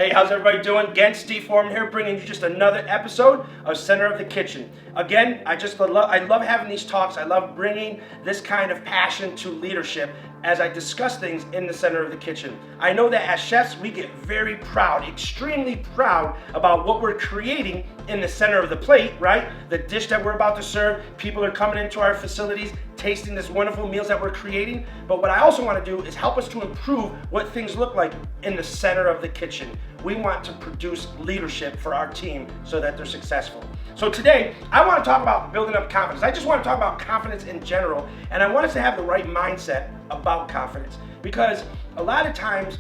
Hey, how's everybody doing? Again, Steve Foreman here, bringing you just another episode of Center of the Kitchen. Again, I love having these talks. I love bringing this kind of passion to leadership as I discuss things in the center of the kitchen. I know that as chefs, we get very proud, extremely proud about what we're creating in the center of the plate, right? The dish that we're about to serve, people are coming into our facilities, tasting this wonderful meals that we're creating. But what I also want to do is help us to improve what things look like in the center of the kitchen. We want to produce leadership for our team so that they're successful. So today, I want to talk about building up confidence. I just want to talk about confidence in general, and I want us to have the right mindset about confidence, because a lot of times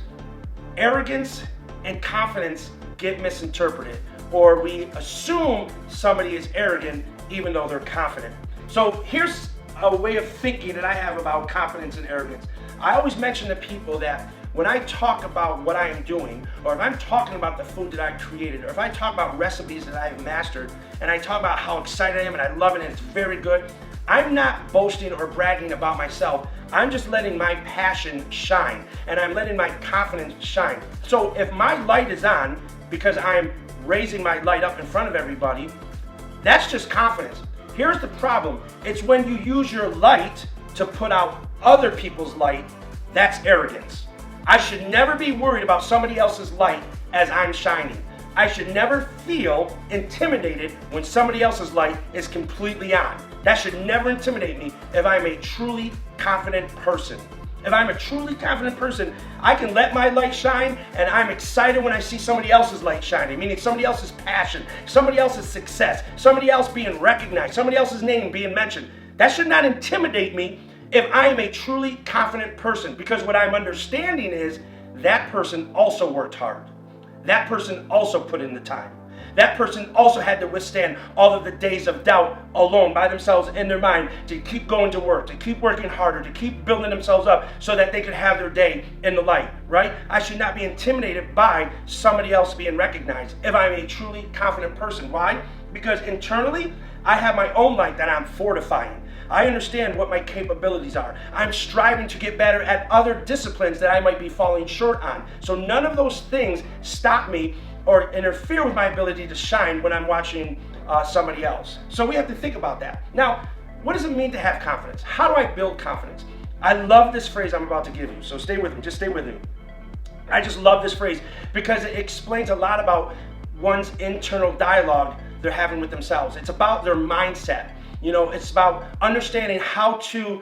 arrogance and confidence get misinterpreted, or we assume somebody is arrogant even though they're confident. So here's a way of thinking that I have about confidence and arrogance. I always mention to people that when I talk about what I am doing, or if I'm talking about the food that I created, or if I talk about recipes that I have mastered, and I talk about how excited I am and I love it and it's very good, I'm not boasting or bragging about myself. I'm just letting my passion shine, and I'm letting my confidence shine. So if my light is on because I'm raising my light up in front of everybody, that's just confidence. Here's the problem. It's when you use your light to put out other people's light, that's arrogance. I should never be worried about somebody else's light as I'm shining. I should never feel intimidated when somebody else's light is completely on. That should never intimidate me if I'm a truly confident person. If I'm a truly confident person, I can let my light shine, and I'm excited when I see somebody else's light shining, meaning somebody else's passion, somebody else's success, somebody else being recognized, somebody else's name being mentioned. That should not intimidate me if I am a truly confident person, because what I'm understanding is that person also worked hard. That person also put in the time. That person also had to withstand all of the days of doubt alone by themselves in their mind, to keep going to work, to keep working harder, to keep building themselves up so that they could have their day in the light, right? I should not be intimidated by somebody else being recognized if I'm a truly confident person. Why? Because internally, I have my own light that I'm fortifying. I understand what my capabilities are. I'm striving to get better at other disciplines that I might be falling short on. So none of those things stop me or interfere with my ability to shine when I'm watching somebody else. So we have to think about that. Now, what does it mean to have confidence? How do I build confidence? I love this phrase I'm about to give you, so stay with me, just stay with me. I just love this phrase because it explains a lot about one's internal dialogue they're having with themselves. It's about their mindset. You know, it's about understanding how to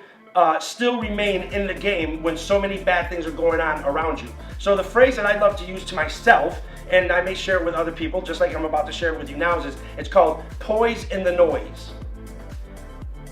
still remain in the game when so many bad things are going on around you. So the phrase that I love to use to myself, and I may share it with other people, just like I'm about to share it with you now, is it's called poise in the noise.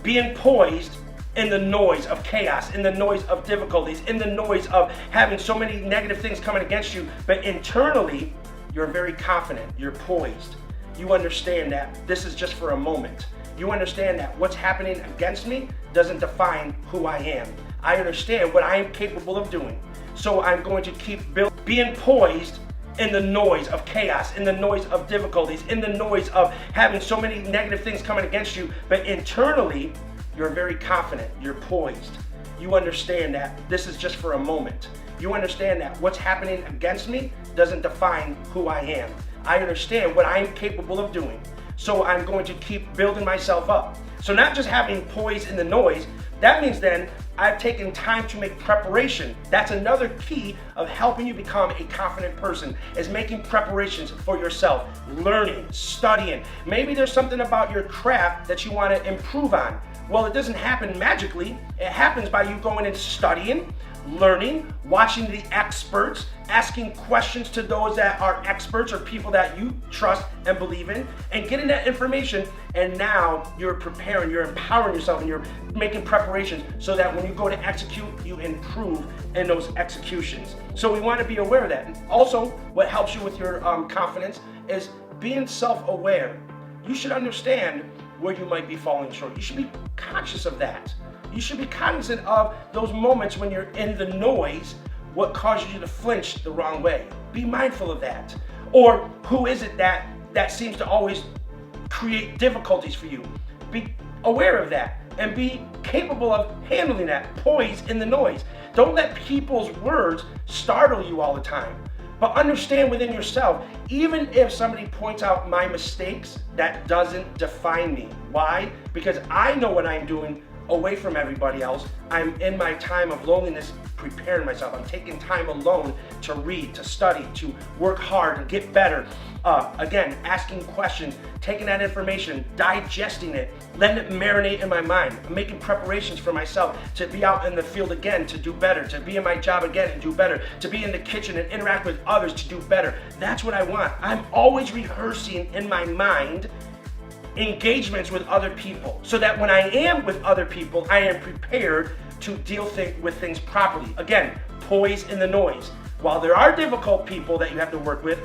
Being poised in the noise of chaos, in the noise of difficulties, in the noise of having so many negative things coming against you, but internally, you're very confident, you're poised. You understand that this is just for a moment. You understand that what's happening against me doesn't define who I am. I understand what I am capable of doing. So I'm going to keep being poised in the noise of chaos, in the noise of difficulties, in the noise of having so many negative things coming against you. But internally, you're very confident. You're poised. You understand that this is just for a moment. You understand that what's happening against me doesn't define who I am. I understand what I am capable of doing. So I'm going to keep building myself up. So not just having poise in the noise, that means then I've taken time to make preparation. That's another key of helping you become a confident person, is making preparations for yourself, learning, studying. Maybe there's something about your craft that you want to improve on. Well, it doesn't happen magically. It happens by you going and studying, learning, watching the experts, asking questions to those that are experts or people that you trust and believe in, and getting that information. And now you're preparing, you're empowering yourself, and you're making preparations so that when you go to execute, you improve in those executions. So we want to be aware of that. And also, what helps you with your confidence is being self-aware. You should understand where you might be falling short. You should be conscious of that. You should be cognizant of those moments when you're in the noise, what causes you to flinch the wrong way. Be mindful of that. Or who is it that seems to always create difficulties for you? Be aware of that and be capable of handling that. Poise in the noise. Don't let people's words startle you all the time. But understand within yourself, even if somebody points out my mistakes, that doesn't define me. Why? Because I know what I'm doing away from everybody else. I'm in my time of loneliness preparing myself. I'm taking time alone to read, to study, to work hard and get better. Again, asking questions, taking that information, digesting it, letting it marinate in my mind. I'm making preparations for myself to be out in the field again, to do better, to be in my job again and do better, to be in the kitchen and interact with others to do better. That's what I want. I'm always rehearsing in my mind engagements with other people, so that when I am with other people, I am prepared to deal with things properly. Again, poise in the noise. While there are difficult people that you have to work with,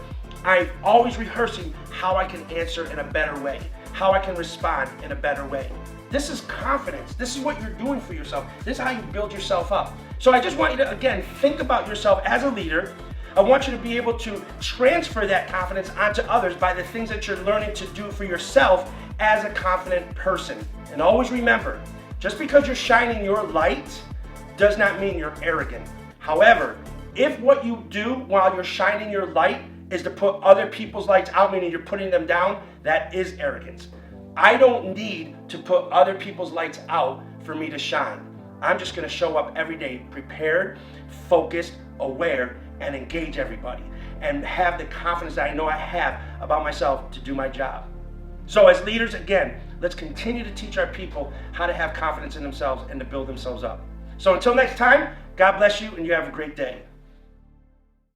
I'm always rehearsing how I can answer in a better way, how I can respond in a better way. This is confidence. This is what you're doing for yourself. This is how you build yourself up. So I just want you to, again, think about yourself as a leader. I want you to be able to transfer that confidence onto others by the things that you're learning to do for yourself as a confident person. And always remember, just because you're shining your light does not mean you're arrogant. However, if what you do while you're shining your light is to put other people's lights out, meaning you're putting them down, that is arrogance. I don't need to put other people's lights out for me to shine. I'm just going to show up every day prepared, focused, aware, and engage everybody and have the confidence that I know I have about myself to do my job. So as leaders, again, let's continue to teach our people how to have confidence in themselves and to build themselves up. So until next time, God bless you and you have a great day.